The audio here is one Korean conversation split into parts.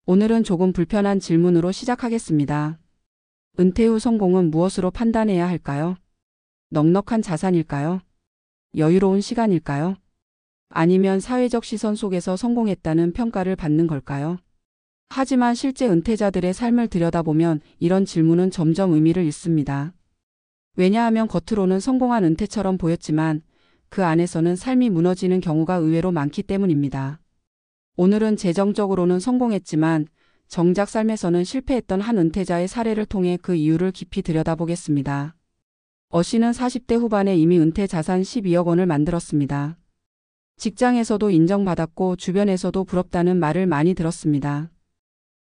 오늘은 조금 불편한 질문으로 시작하겠습니다. 은퇴 후 성공은 무엇으로 판단해야 할까요? 넉넉한 자산일까요? 여유로운 시간일까요? 아니면 사회적 시선 속에서 성공했다는 평가를 받는 걸까요? 하지만 실제 은퇴자들의 삶을 들여다보면 이런 질문은 점점 의미를 잃습니다. 왜냐하면 겉으로는 성공한 은퇴처럼 보였지만 그 안에서는 삶이 무너지는 경우가 의외로 많기 때문입니다. 오늘은 재정적으로는 성공했지만 정작 삶에서는 실패했던 한 은퇴자의 사례를 통해 그 이유를 깊이 들여다보겠습니다. 씨는 40대 후반에 이미 은퇴 자산 12억 원을 만들었습니다. 직장에서도 인정받았고 주변에서도 부럽다는 말을 많이 들었습니다.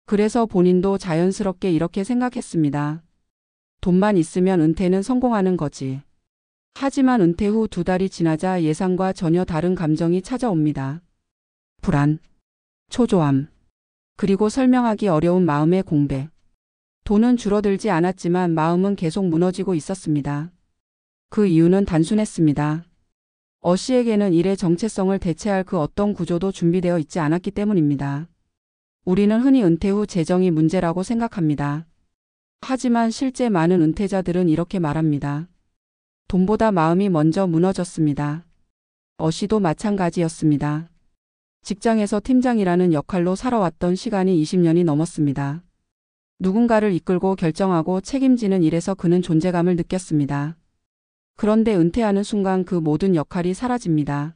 그래서 본인도 자연스럽게 이렇게 생각했습니다. 돈만 있으면 은퇴는 성공하는 거지. 하지만 은퇴 후 2달이 지나자 예상과 전혀 다른 감정이 찾아옵니다. 불안, 초조함, 그리고 설명하기 어려운 마음의 공백. 돈은 줄어들지 않았지만 마음은 계속 무너지고 있었습니다. 그 이유는 단순했습니다. 씨에게는 일의 정체성을 대체할 그 어떤 구조도 준비되어 있지 않았기 때문입니다. 우리는 흔히 은퇴 후 재정이 문제라고 생각합니다. 하지만 실제 많은 은퇴자들은 이렇게 말합니다. 돈보다 마음이 먼저 무너졌습니다. 씨도 마찬가지였습니다. 직장에서 팀장이라는 역할로 살아왔던 시간이 20년이 넘었습니다. 누군가를 이끌고 결정하고 책임지는 일에서 그는 존재감을 느꼈습니다. 그런데 은퇴하는 순간 그 모든 역할이 사라집니다.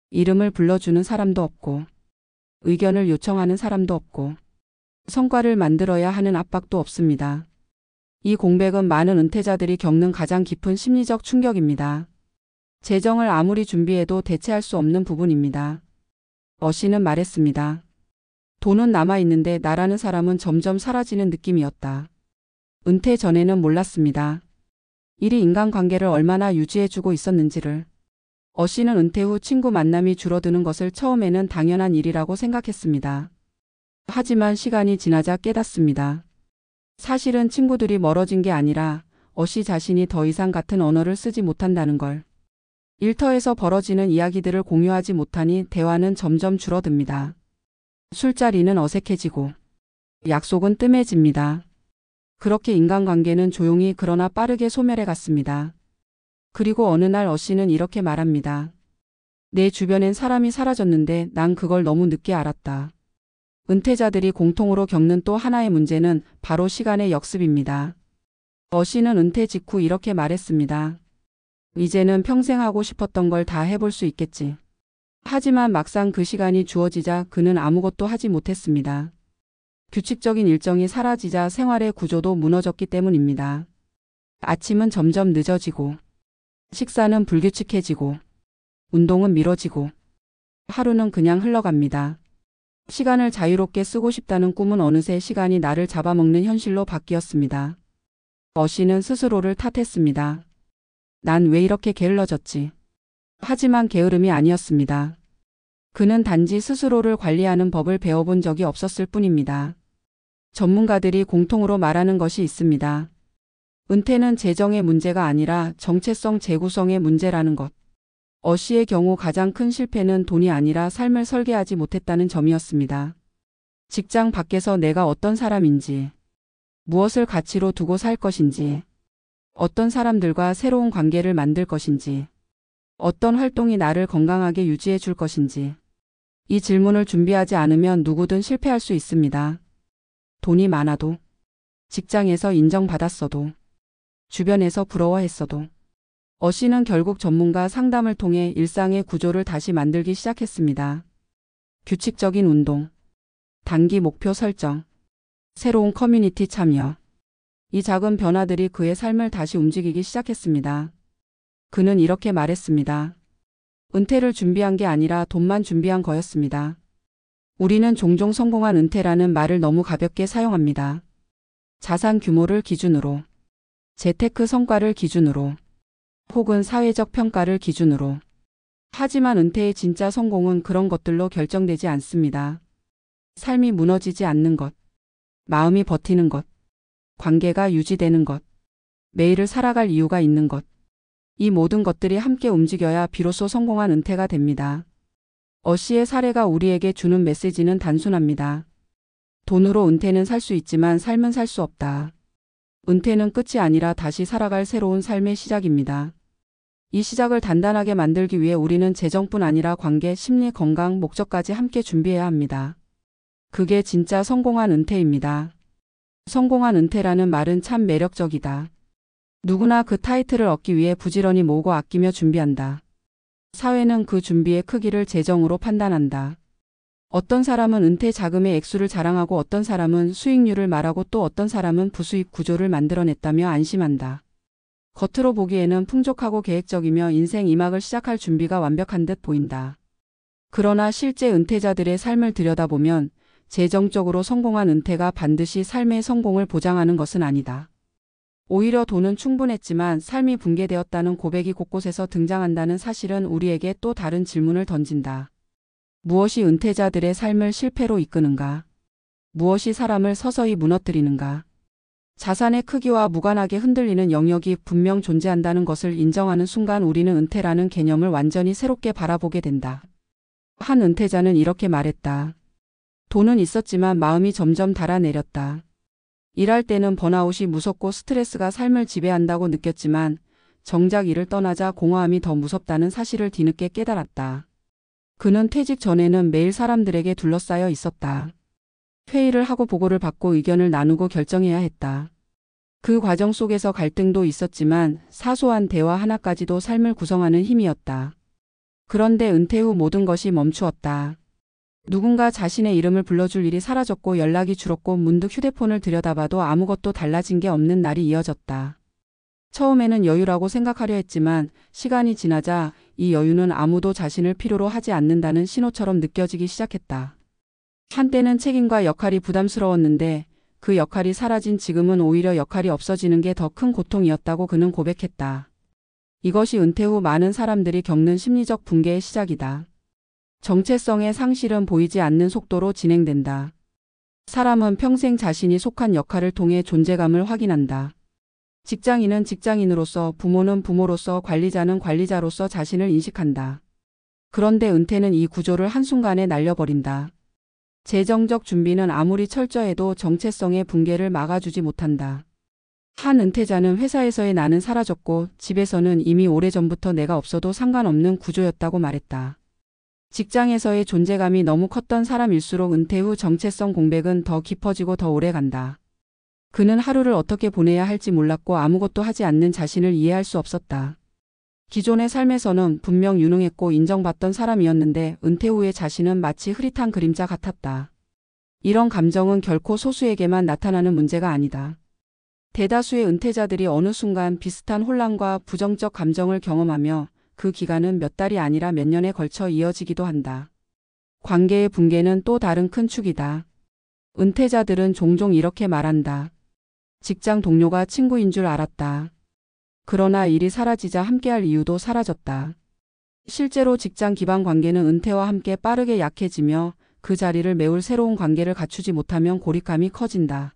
이름을 불러주는 사람도 없고, 의견을 요청하는 사람도 없고, 성과를 만들어야 하는 압박도 없습니다. 이 공백은 많은 은퇴자들이 겪는 가장 깊은 심리적 충격입니다. 재정을 아무리 준비해도 대체할 수 없는 부분입니다. 씨는 말했습니다. 돈은 남아있는데 나라는 사람은 점점 사라지는 느낌이었다. 은퇴 전에는 몰랐습니다. 일이 인간관계를 얼마나 유지해주고 있었는지를. 씨는 은퇴 후 친구 만남이 줄어드는 것을 처음에는 당연한 일이라고 생각했습니다. 하지만 시간이 지나자 깨닫습니다. 사실은 친구들이 멀어진 게 아니라 씨 자신이 더 이상 같은 언어를 쓰지 못한다는 걸. 일터에서 벌어지는 이야기들을 공유하지 못하니 대화는 점점 줄어듭니다. 술자리는 어색해지고 약속은 뜸해집니다. 그렇게 인간관계는 조용히 그러나 빠르게 소멸해 갔습니다. 그리고 어느 날 씨는 이렇게 말합니다. 내 주변엔 사람이 사라졌는데 난 그걸 너무 늦게 알았다. 은퇴자들이 공통으로 겪는 또 하나의 문제는 바로 시간의 역습입니다. 씨는 은퇴 직후 이렇게 말했습니다. 이제는 평생 하고 싶었던 걸 다 해볼 수 있겠지. 하지만 막상 그 시간이 주어지자 그는 아무것도 하지 못했습니다. 규칙적인 일정이 사라지자 생활의 구조도 무너졌기 때문입니다. 아침은 점점 늦어지고, 식사는 불규칙해지고, 운동은 미뤄지고, 하루는 그냥 흘러갑니다. 시간을 자유롭게 쓰고 싶다는 꿈은 어느새 시간이 나를 잡아먹는 현실로 바뀌었습니다. 씨는 스스로를 탓했습니다. 난 왜 이렇게 게을러졌지? 하지만 게으름이 아니었습니다. 그는 단지 스스로를 관리하는 법을 배워본 적이 없었을 뿐입니다. 전문가들이 공통으로 말하는 것이 있습니다. 은퇴는 재정의 문제가 아니라 정체성 재구성의 문제라는 것. 씨의 경우 가장 큰 실패는 돈이 아니라 삶을 설계하지 못했다는 점이었습니다. 직장 밖에서 내가 어떤 사람인지, 무엇을 가치로 두고 살 것인지, 어떤 사람들과 새로운 관계를 만들 것인지, 어떤 활동이 나를 건강하게 유지해 줄 것인지. 이 질문을 준비하지 않으면 누구든 실패할 수 있습니다. 돈이 많아도, 직장에서 인정받았어도, 주변에서 부러워했어도. 씨는 결국 전문가 상담을 통해 일상의 구조를 다시 만들기 시작했습니다. 규칙적인 운동, 단기 목표 설정, 새로운 커뮤니티 참여. 이 작은 변화들이 그의 삶을 다시 움직이기 시작했습니다. 그는 이렇게 말했습니다. 은퇴를 준비한 게 아니라 돈만 준비한 거였습니다. 우리는 종종 성공한 은퇴라는 말을 너무 가볍게 사용합니다. 자산 규모를 기준으로, 재테크 성과를 기준으로, 혹은 사회적 평가를 기준으로. 하지만 은퇴의 진짜 성공은 그런 것들로 결정되지 않습니다. 삶이 무너지지 않는 것, 마음이 버티는 것, 관계가 유지되는 것, 매일을 살아갈 이유가 있는 것. 이 모든 것들이 함께 움직여야 비로소 성공한 은퇴가 됩니다. 씨의 사례가 우리에게 주는 메시지는 단순합니다. 돈으로 은퇴는 살 수 있지만 삶은 살 수 없다. 은퇴는 끝이 아니라 다시 살아갈 새로운 삶의 시작입니다. 이 시작을 단단하게 만들기 위해 우리는 재정뿐 아니라 관계, 심리, 건강, 목적까지 함께 준비해야 합니다. 그게 진짜 성공한 은퇴입니다. 성공한 은퇴라는 말은 참 매력적이다. 누구나 그 타이틀을 얻기 위해 부지런히 모으고 아끼며 준비한다. 사회는 그 준비의 크기를 재정으로 판단한다. 어떤 사람은 은퇴 자금의 액수를 자랑하고 어떤 사람은 수익률을 말하고 또 어떤 사람은 부수입 구조를 만들어냈다며 안심한다. 겉으로 보기에는 풍족하고 계획적이며 인생 2막을 시작할 준비가 완벽한 듯 보인다. 그러나 실제 은퇴자들의 삶을 들여다보면 재정적으로 성공한 은퇴가 반드시 삶의 성공을 보장하는 것은 아니다. 오히려 돈은 충분했지만 삶이 붕괴되었다는 고백이 곳곳에서 등장한다는 사실은 우리에게 또 다른 질문을 던진다. 무엇이 은퇴자들의 삶을 실패로 이끄는가? 무엇이 사람을 서서히 무너뜨리는가? 자산의 크기와 무관하게 흔들리는 영역이 분명 존재한다는 것을 인정하는 순간 우리는 은퇴라는 개념을 완전히 새롭게 바라보게 된다. 한 은퇴자는 이렇게 말했다. 돈은 있었지만 마음이 점점 달아내렸다. 일할 때는 번아웃이 무섭고 스트레스가 삶을 지배한다고 느꼈지만 정작 일을 떠나자 공허함이 더 무섭다는 사실을 뒤늦게 깨달았다. 그는 퇴직 전에는 매일 사람들에게 둘러싸여 있었다. 회의를 하고 보고를 받고 의견을 나누고 결정해야 했다. 그 과정 속에서 갈등도 있었지만 사소한 대화 하나까지도 삶을 구성하는 힘이었다. 그런데 은퇴 후 모든 것이 멈추었다. 누군가 자신의 이름을 불러줄 일이 사라졌고 연락이 줄었고 문득 휴대폰을 들여다봐도 아무것도 달라진 게 없는 날이 이어졌다. 처음에는 여유라고 생각하려 했지만 시간이 지나자 이 여유는 아무도 자신을 필요로 하지 않는다는 신호처럼 느껴지기 시작했다. 한때는 책임과 역할이 부담스러웠는데 그 역할이 사라진 지금은 오히려 역할이 없어지는 게 더 큰 고통이었다고 그는 고백했다. 이것이 은퇴 후 많은 사람들이 겪는 심리적 붕괴의 시작이다. 정체성의 상실은 보이지 않는 속도로 진행된다. 사람은 평생 자신이 속한 역할을 통해 존재감을 확인한다. 직장인은 직장인으로서, 부모는 부모로서, 관리자는 관리자로서 자신을 인식한다. 그런데 은퇴는 이 구조를 한순간에 날려버린다. 재정적 준비는 아무리 철저해도 정체성의 붕괴를 막아주지 못한다. 한 은퇴자는 회사에서의 나는 사라졌고 집에서는 이미 오래전부터 내가 없어도 상관없는 구조였다고 말했다. 직장에서의 존재감이 너무 컸던 사람일수록 은퇴 후 정체성 공백은 더 깊어지고 더 오래 간다. 그는 하루를 어떻게 보내야 할지 몰랐고 아무것도 하지 않는 자신을 이해할 수 없었다. 기존의 삶에서는 분명 유능했고 인정받던 사람이었는데 은퇴 후의 자신은 마치 흐릿한 그림자 같았다. 이런 감정은 결코 소수에게만 나타나는 문제가 아니다. 대다수의 은퇴자들이 어느 순간 비슷한 혼란과 부정적 감정을 경험하며 그 기간은 몇 달이 아니라 몇 년에 걸쳐 이어지기도 한다. 관계의 붕괴는 또 다른 큰 축이다. 은퇴자들은 종종 이렇게 말한다. 직장 동료가 친구인 줄 알았다. 그러나 일이 사라지자 함께할 이유도 사라졌다. 실제로 직장 기반 관계는 은퇴와 함께 빠르게 약해지며 그 자리를 메울 새로운 관계를 갖추지 못하면 고립감이 커진다.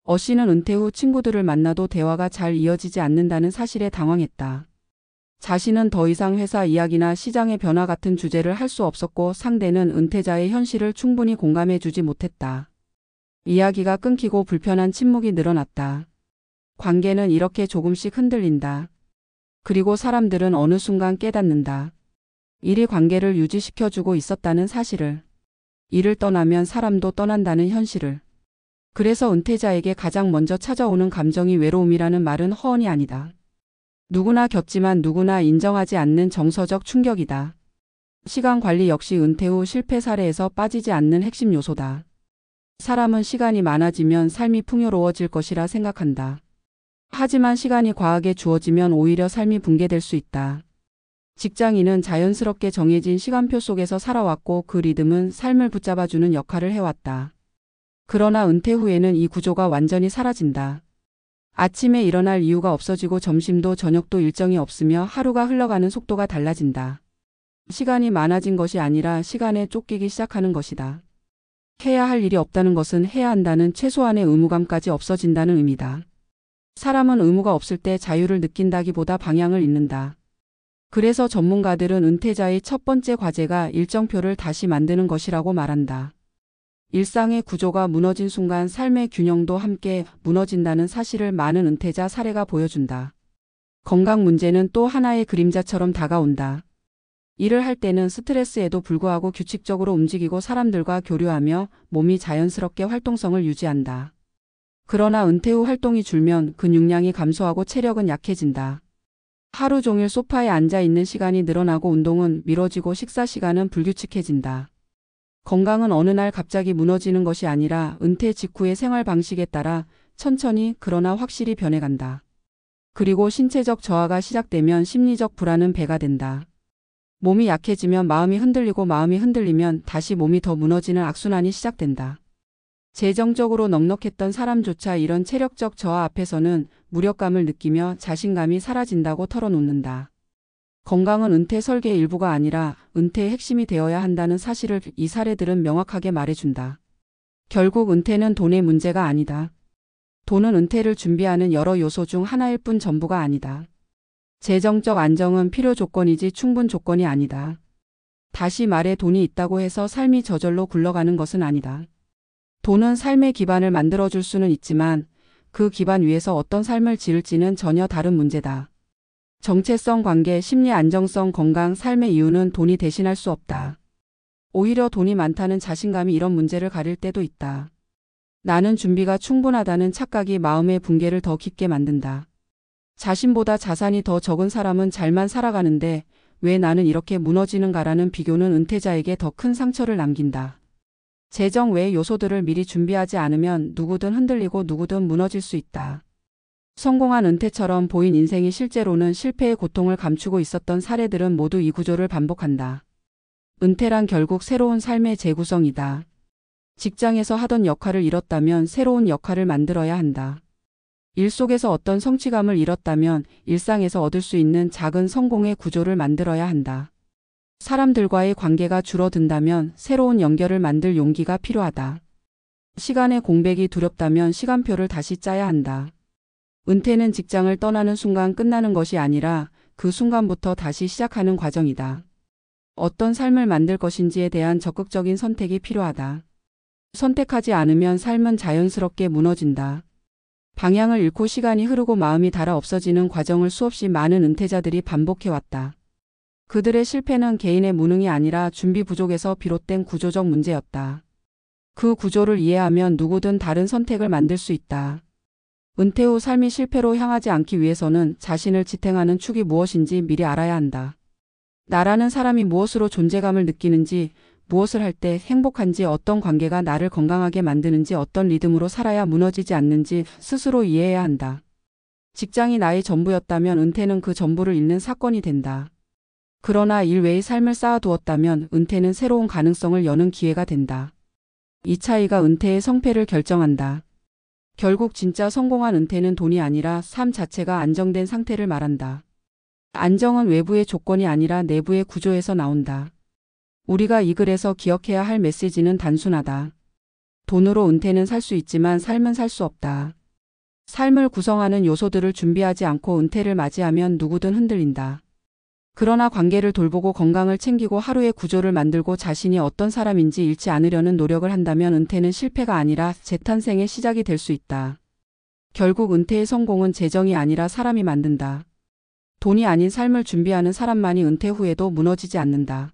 어 씨는 은퇴 후 친구들을 만나도 대화가 잘 이어지지 않는다는 사실에 당황했다. 자신은 더 이상 회사 이야기나 시장의 변화 같은 주제를 할 수 없었고 상대는 은퇴자의 현실을 충분히 공감해주지 못했다. 이야기가 끊기고 불편한 침묵이 늘어났다. 관계는 이렇게 조금씩 흔들린다. 그리고 사람들은 어느 순간 깨닫는다. 일이 관계를 유지시켜주고 있었다는 사실을. 일을 떠나면 사람도 떠난다는 현실을. 그래서 은퇴자에게 가장 먼저 찾아오는 감정이 외로움이라는 말은 허언이 아니다. 누구나 겪지만 누구나 인정하지 않는 정서적 충격이다. 시간 관리 역시 은퇴 후 실패 사례에서 빠지지 않는 핵심 요소다. 사람은 시간이 많아지면 삶이 풍요로워질 것이라 생각한다. 하지만 시간이 과하게 주어지면 오히려 삶이 붕괴될 수 있다. 직장인은 자연스럽게 정해진 시간표 속에서 살아왔고 그 리듬은 삶을 붙잡아주는 역할을 해왔다. 그러나 은퇴 후에는 이 구조가 완전히 사라진다. 아침에 일어날 이유가 없어지고 점심도 저녁도 일정이 없으며 하루가 흘러가는 속도가 달라진다. 시간이 많아진 것이 아니라 시간에 쫓기기 시작하는 것이다. 해야 할 일이 없다는 것은 해야 한다는 최소한의 의무감까지 없어진다는 의미다. 사람은 의무가 없을 때 자유를 느낀다기보다 방향을 잃는다. 그래서 전문가들은 은퇴자의 첫 번째 과제가 일정표를 다시 만드는 것이라고 말한다. 일상의 구조가 무너진 순간 삶의 균형도 함께 무너진다는 사실을 많은 은퇴자 사례가 보여준다. 건강 문제는 또 하나의 그림자처럼 다가온다. 일을 할 때는 스트레스에도 불구하고 규칙적으로 움직이고 사람들과 교류하며 몸이 자연스럽게 활동성을 유지한다. 그러나 은퇴 후 활동이 줄면 근육량이 감소하고 체력은 약해진다. 하루 종일 소파에 앉아 있는 시간이 늘어나고 운동은 미뤄지고 식사 시간은 불규칙해진다. 건강은 어느 날 갑자기 무너지는 것이 아니라 은퇴 직후의 생활 방식에 따라 천천히 그러나 확실히 변해간다. 그리고 신체적 저하가 시작되면 심리적 불안은 배가 된다. 몸이 약해지면 마음이 흔들리고 마음이 흔들리면 다시 몸이 더 무너지는 악순환이 시작된다. 재정적으로 넉넉했던 사람조차 이런 체력적 저하 앞에서는 무력감을 느끼며 자신감이 사라진다고 털어놓는다. 건강은 은퇴 설계의 일부가 아니라 은퇴의 핵심이 되어야 한다는 사실을 이 사례들은 명확하게 말해준다. 결국 은퇴는 돈의 문제가 아니다. 돈은 은퇴를 준비하는 여러 요소 중 하나일 뿐 전부가 아니다. 재정적 안정은 필요 조건이지 충분 조건이 아니다. 다시 말해 돈이 있다고 해서 삶이 저절로 굴러가는 것은 아니다. 돈은 삶의 기반을 만들어줄 수는 있지만 그 기반 위에서 어떤 삶을 지을지는 전혀 다른 문제다. 정체성, 관계, 심리 안정성, 건강, 삶의 이유는 돈이 대신할 수 없다. 오히려 돈이 많다는 자신감이 이런 문제를 가릴 때도 있다. 나는 준비가 충분하다는 착각이 마음의 붕괴를 더 깊게 만든다. 자신보다 자산이 더 적은 사람은 잘만 살아가는데 왜 나는 이렇게 무너지는가라는 비교는 은퇴자에게 더 큰 상처를 남긴다. 재정 외의 요소들을 미리 준비하지 않으면 누구든 흔들리고 누구든 무너질 수 있다. 성공한 은퇴처럼 보인 인생이 실제로는 실패의 고통을 감추고 있었던 사례들은 모두 이 구조를 반복한다. 은퇴란 결국 새로운 삶의 재구성이다. 직장에서 하던 역할을 잃었다면 새로운 역할을 만들어야 한다. 일 속에서 어떤 성취감을 잃었다면 일상에서 얻을 수 있는 작은 성공의 구조를 만들어야 한다. 사람들과의 관계가 줄어든다면 새로운 연결을 만들 용기가 필요하다. 시간의 공백이 두렵다면 시간표를 다시 짜야 한다. 은퇴는 직장을 떠나는 순간 끝나는 것이 아니라 그 순간부터 다시 시작하는 과정이다. 어떤 삶을 만들 것인지에 대한 적극적인 선택이 필요하다. 선택하지 않으면 삶은 자연스럽게 무너진다. 방향을 잃고 시간이 흐르고 마음이 닳아 없어지는 과정을 수없이 많은 은퇴자들이 반복해왔다. 그들의 실패는 개인의 무능이 아니라 준비 부족에서 비롯된 구조적 문제였다. 그 구조를 이해하면 누구든 다른 선택을 만들 수 있다. 은퇴 후 삶이 실패로 향하지 않기 위해서는 자신을 지탱하는 축이 무엇인지 미리 알아야 한다. 나라는 사람이 무엇으로 존재감을 느끼는지, 무엇을 할 때 행복한지, 어떤 관계가 나를 건강하게 만드는지, 어떤 리듬으로 살아야 무너지지 않는지 스스로 이해해야 한다. 직장이 나의 전부였다면 은퇴는 그 전부를 잃는 사건이 된다. 그러나 일 외의 삶을 쌓아두었다면 은퇴는 새로운 가능성을 여는 기회가 된다. 이 차이가 은퇴의 성패를 결정한다. 결국 진짜 성공한 은퇴는 돈이 아니라 삶 자체가 안정된 상태를 말한다. 안정은 외부의 조건이 아니라 내부의 구조에서 나온다. 우리가 이 글에서 기억해야 할 메시지는 단순하다. 돈으로 은퇴는 살 수 있지만 삶은 살 수 없다. 삶을 구성하는 요소들을 준비하지 않고 은퇴를 맞이하면 누구든 흔들린다. 그러나 관계를 돌보고 건강을 챙기고 하루의 구조를 만들고 자신이 어떤 사람인지 잃지 않으려는 노력을 한다면 은퇴는 실패가 아니라 재탄생의 시작이 될 수 있다. 결국 은퇴의 성공은 재정이 아니라 사람이 만든다. 돈이 아닌 삶을 준비하는 사람만이 은퇴 후에도 무너지지 않는다.